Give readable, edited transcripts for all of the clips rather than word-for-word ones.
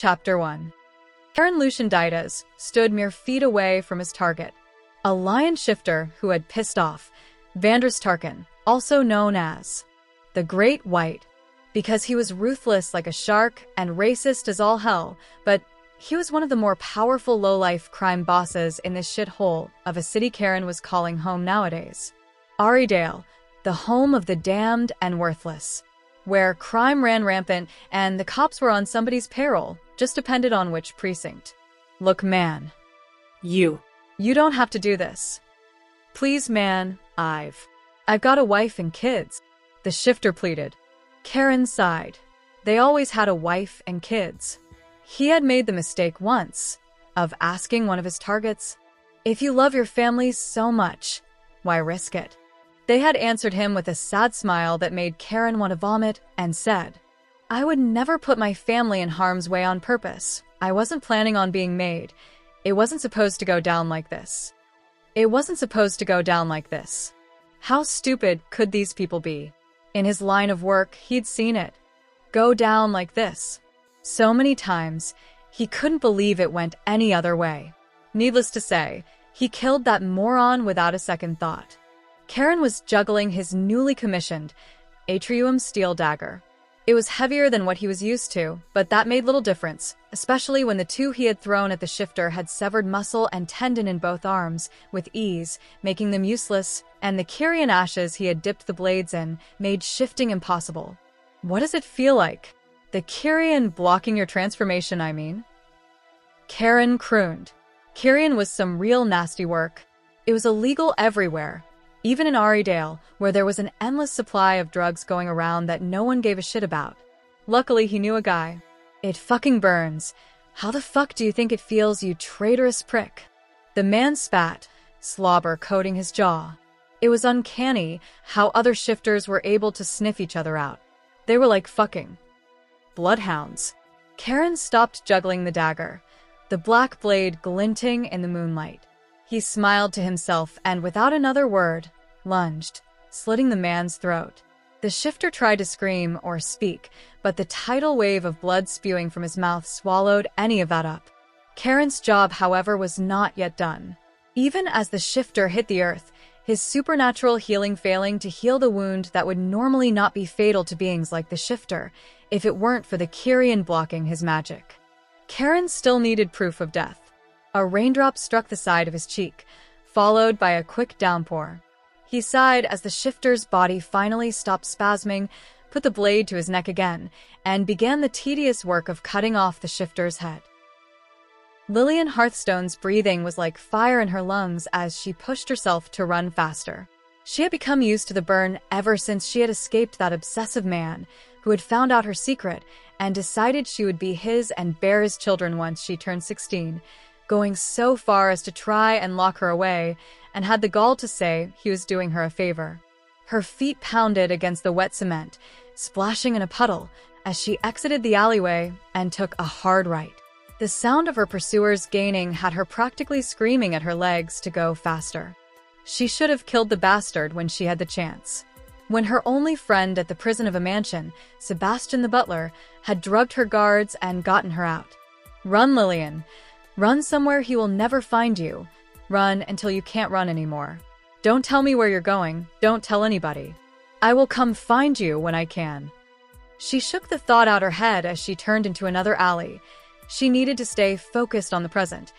Chapter 1. Kaeron Lucian Deitas stood mere feet away from his target, a lion shifter who had pissed off Vanders Tarkin, also known as the Great White, because he was ruthless like a shark and racist as all hell, but he was one of the more powerful low-life crime bosses in this shithole of a city Kaeron was calling home nowadays. Arrydale, the home of the damned and worthless, where crime ran rampant and the cops were on somebody's payroll, just depended on which precinct. Look, man. You don't have to do this. Please, man, I've got a wife and kids, the shifter pleaded. Kaeron sighed. They always had a wife and kids. He had made the mistake once of asking one of his targets, "If you love your family so much, why risk it?" They had answered him with a sad smile that made Kaeron want to vomit and said, "I would never put my family in harm's way on purpose. I wasn't planning on being made. It wasn't supposed to go down like this. How stupid could these people be?" In his line of work, he'd seen it go down like this so many times, he couldn't believe it went any other way. Needless to say, he killed that moron without a second thought. Kaeron was juggling his newly commissioned atrium steel dagger. It was heavier than what he was used to, but that made little difference, especially when the two he had thrown at the shifter had severed muscle and tendon in both arms with ease, making them useless, and the Kyrian ashes he had dipped the blades in made shifting impossible. What does it feel like? The Kyrian blocking your transformation, I mean? Kaeron crooned. Kyrian was some real nasty work. It was illegal everywhere, even in Arrydale, where there was an endless supply of drugs going around that no one gave a shit about. Luckily, he knew a guy. "It fucking burns. How the fuck do you think it feels, you traitorous prick?" The man spat, slobber coating his jaw. It was uncanny how other shifters were able to sniff each other out. They were like fucking bloodhounds. Kaeron stopped juggling the dagger, the black blade glinting in the moonlight. He smiled to himself and, without another word, lunged, slitting the man's throat. The shifter tried to scream or speak, but the tidal wave of blood spewing from his mouth swallowed any of that up. Kaeron's job, however, was not yet done. Even as the shifter hit the earth, his supernatural healing failing to heal the wound that would normally not be fatal to beings like the shifter, if it weren't for the Kyrian blocking his magic. Kaeron still needed proof of death. A raindrop struck the side of his cheek, followed by a quick downpour. He sighed as the shifter's body finally stopped spasming, put the blade to his neck again, and began the tedious work of cutting off the shifter's head. Lillian Hearthstone's breathing was like fire in her lungs as she pushed herself to run faster. She had become used to the burn ever since she had escaped that obsessive man who had found out her secret and decided she would be his and bear his children once she turned 16, going so far as to try and lock her away, and had the gall to say he was doing her a favor. Her feet pounded against the wet cement, splashing in a puddle as she exited the alleyway and took a hard right. The sound of her pursuers gaining had her practically screaming at her legs to go faster. She should have killed the bastard when she had the chance. When her only friend at the prison of a mansion, Sebastian the butler, had drugged her guards and gotten her out. Run, Lillian. Run somewhere he will never find you. Run until you can't run anymore. Don't tell me where you're going. Don't tell anybody. I will come find you when I can. She shook the thought out her head as she turned into another alley. She needed to stay focused on the present,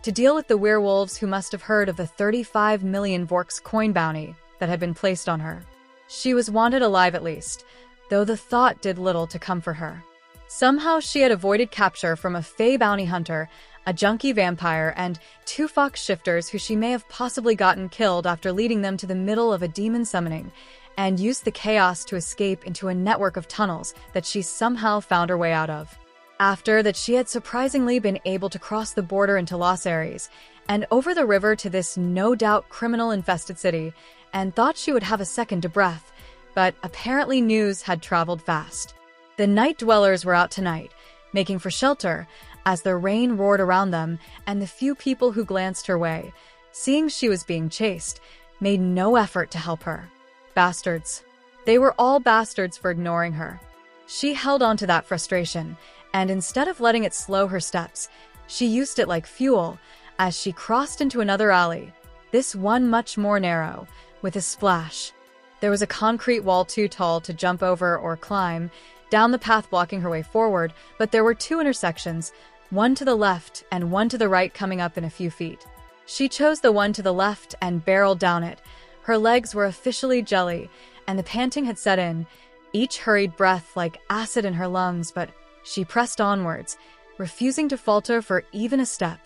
to deal with the werewolves who must have heard of the 35 million Vorks coin bounty that had been placed on her. She was wanted alive at least, though the thought did little to comfort her. Somehow she had avoided capture from a fey bounty hunter, a junkie vampire, and 2 fox shifters who she may have possibly gotten killed after leading them to the middle of a demon summoning, and used the chaos to escape into a network of tunnels that she somehow found her way out of. After that, she had surprisingly been able to cross the border into Los Aires and over the river to this no-doubt criminal-infested city, and thought she would have a second to breath, but apparently news had traveled fast. The night dwellers were out tonight, making for shelter, as the rain roared around them, and the few people who glanced her way, seeing she was being chased, made no effort to help her. Bastards. They were all bastards for ignoring her. She held on to that frustration, and instead of letting it slow her steps, she used it like fuel as she crossed into another alley, this one much more narrow, with a splash. There was a concrete wall too tall to jump over or climb, down the path blocking her way forward, but there were two intersections, one to the left and one to the right coming up in a few feet. She chose the one to the left and barreled down it. Her legs were officially jelly, and the panting had set in, each hurried breath like acid in her lungs, but she pressed onwards, refusing to falter for even a step.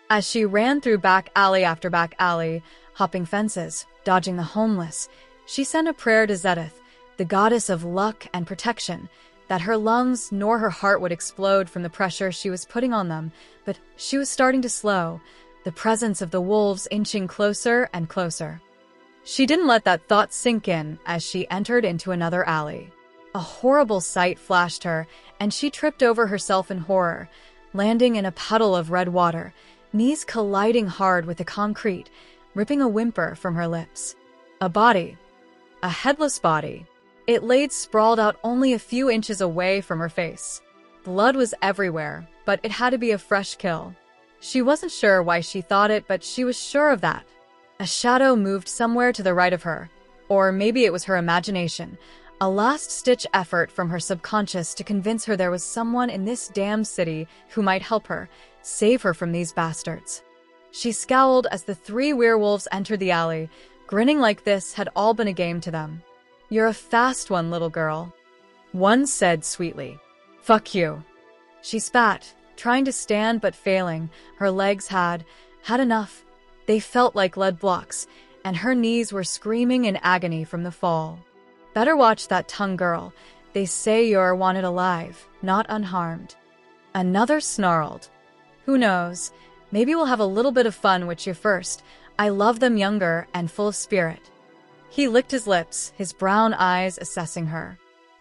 As she ran through back alley after back alley, hopping fences, dodging the homeless, she sent a prayer to Zedith, the goddess of luck and protection, that her lungs nor her heart would explode from the pressure she was putting on them, but she was starting to slow, the presence of the wolves inching closer and closer. She didn't let that thought sink in as she entered into another alley. A horrible sight flashed her, and she tripped over herself in horror, landing in a puddle of red water, knees colliding hard with the concrete, ripping a whimper from her lips. A body. A headless body. It laid sprawled out only a few inches away from her face. Blood was everywhere, but it had to be a fresh kill. She wasn't sure why she thought it, but she was sure of that. A shadow moved somewhere to the right of her, or maybe it was her imagination, a last-ditch effort from her subconscious to convince her there was someone in this damned city who might help her, save her from these bastards. She scowled as the three werewolves entered the alley, grinning like this had all been a game to them. "You're a fast one, little girl," one said sweetly. "Fuck you." She spat, trying to stand but failing. Her legs had enough. They felt like lead blocks, and her knees were screaming in agony from the fall. "Better watch that tongue, girl. They say you're wanted alive, not unharmed." Another snarled. "Who knows? Maybe we'll have a little bit of fun with you first. I love them younger and full of spirit." He licked his lips, his brown eyes assessing her.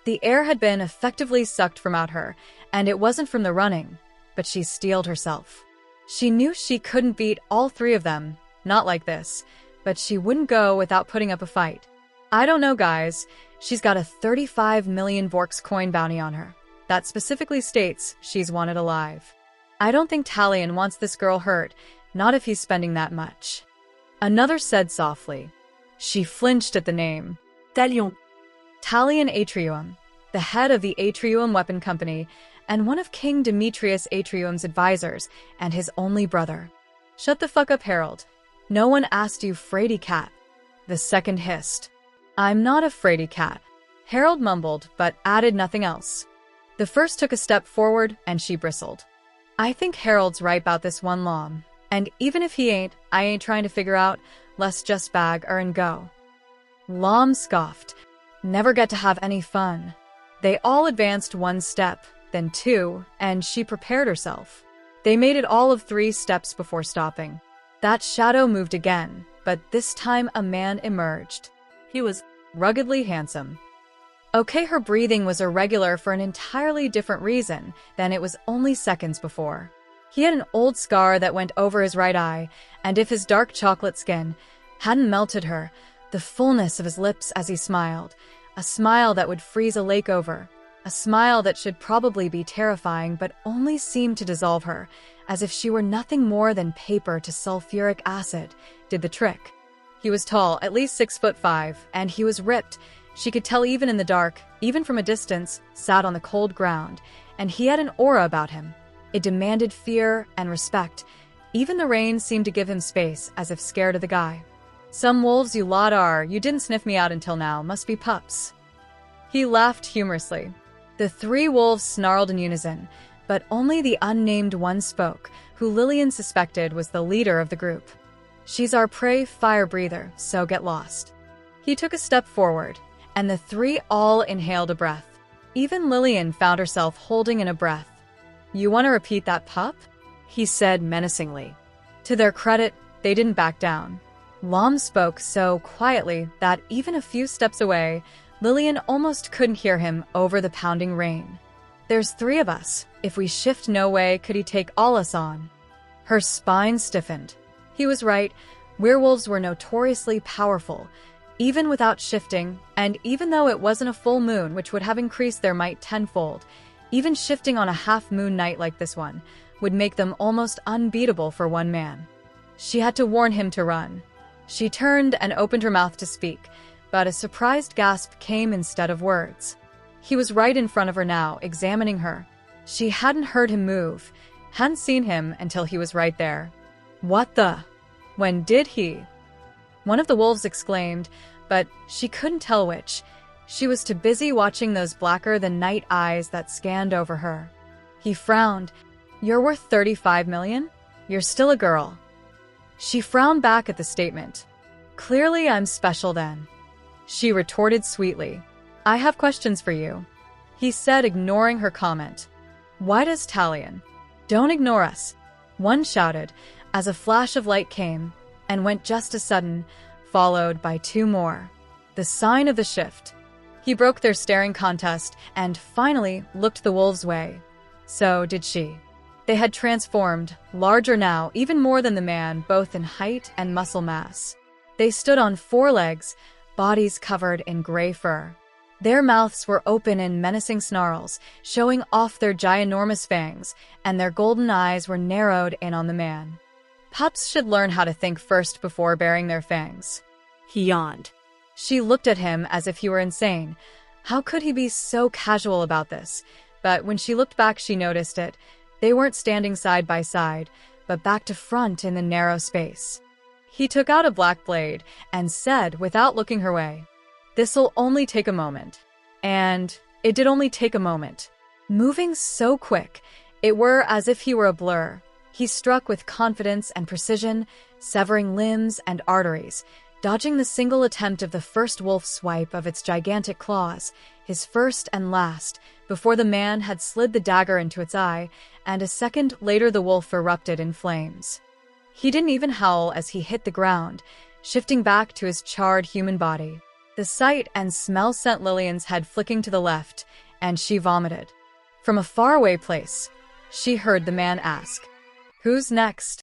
The air had been effectively sucked from out her, and it wasn't from the running, but she steeled herself. She knew she couldn't beat all three of them, not like this, but she wouldn't go without putting up a fight. "I don't know, guys. She's got a 35 million Vorks coin bounty on her. That specifically states she's wanted alive. I don't think Talion wants this girl hurt, not if he's spending that much." Another said softly. She flinched at the name. Talion. Talion Atrium, the head of the Atrium Weapon Company, and one of King Demetrius Atrium's advisors, and his only brother. "Shut the fuck up, Harold. No one asked you, fraidy cat." The second hissed. "I'm not a fraidy cat," Harold mumbled, but added nothing else. The first took a step forward, and she bristled. "I think Harold's right about this one, Lom. And even if he ain't, I ain't trying to figure out. Let's just bag her and go." Lom scoffed. "Never get to have any fun." They all advanced one step, then two, and she prepared herself. They made it all of 3 steps before stopping. That shadow moved again, but this time a man emerged. He was ruggedly handsome. Okay, her breathing was irregular for an entirely different reason than it was only seconds before. He had an old scar that went over his right eye, and if his dark chocolate skin hadn't melted her, the fullness of his lips as he smiled, a smile that would freeze a lake over, a smile that should probably be terrifying but only seemed to dissolve her, as if she were nothing more than paper to sulfuric acid, did the trick. He was tall, at least 6'5", and he was ripped. She could tell even in the dark, even from a distance, sat on the cold ground, and he had an aura about him. It demanded fear and respect. Even the rain seemed to give him space, as if scared of the guy. "Some wolves you lot are. You didn't sniff me out until now. Must be pups." He laughed humorously. The 3 wolves snarled in unison, but only the unnamed one spoke, who Lillian suspected was the leader of the group. "She's our prey fire breather, so get lost." He took a step forward, and the 3 all inhaled a breath. Even Lillian found herself holding in a breath. "You want to repeat that, pup?" he said menacingly. To their credit, they didn't back down. Lom spoke so quietly that even a few steps away, Lillian almost couldn't hear him over the pounding rain. "There's 3 of us. If we shift, no way could he take all us on." Her spine stiffened. He was right. Werewolves were notoriously powerful, even without shifting, and even though it wasn't a full moon which would have increased their might tenfold, Even shifting on a half-moon night like this one would make them almost unbeatable for one man. She had to warn him to run. She turned and opened her mouth to speak, but a surprised gasp came instead of words. He was right in front of her now, examining her. She hadn't heard him move, hadn't seen him until he was right there. What the? When did he? One of the wolves exclaimed, but she couldn't tell which. She was too busy watching those blacker-than-night eyes that scanned over her. He frowned. You're worth 35 million? You're still a girl. She frowned back at the statement. Clearly I'm special then. She retorted sweetly. I have questions for you. He said, ignoring her comment. Why does Talion? Don't ignore us. One shouted, as a flash of light came, and went just as sudden, followed by two more. The sign of the shift. He broke their staring contest and finally looked the wolves' way. So did she. They had transformed, larger now, even more than the man, both in height and muscle mass. They stood on four legs, bodies covered in gray fur. Their mouths were open in menacing snarls, showing off their ginormous fangs, and their golden eyes were narrowed in on the man. Pups should learn how to think first before baring their fangs. He yawned. She looked at him as if he were insane. How could he be so casual about this? But when she looked back, she noticed it. They weren't standing side by side, but back to front in the narrow space. He took out a black blade and said, without looking her way, "This'll only take a moment." And it did only take a moment. Moving so quick, it were as if he were a blur. He struck with confidence and precision, severing limbs and arteries, dodging the single attempt of the first wolf swipe of its gigantic claws, his first and last, before the man had slid the dagger into its eye, and a second later the wolf erupted in flames. He didn't even howl as he hit the ground, shifting back to his charred human body. The sight and smell sent Lillian's head flicking to the left, and she vomited. From a faraway place, she heard the man ask, "Who's next?"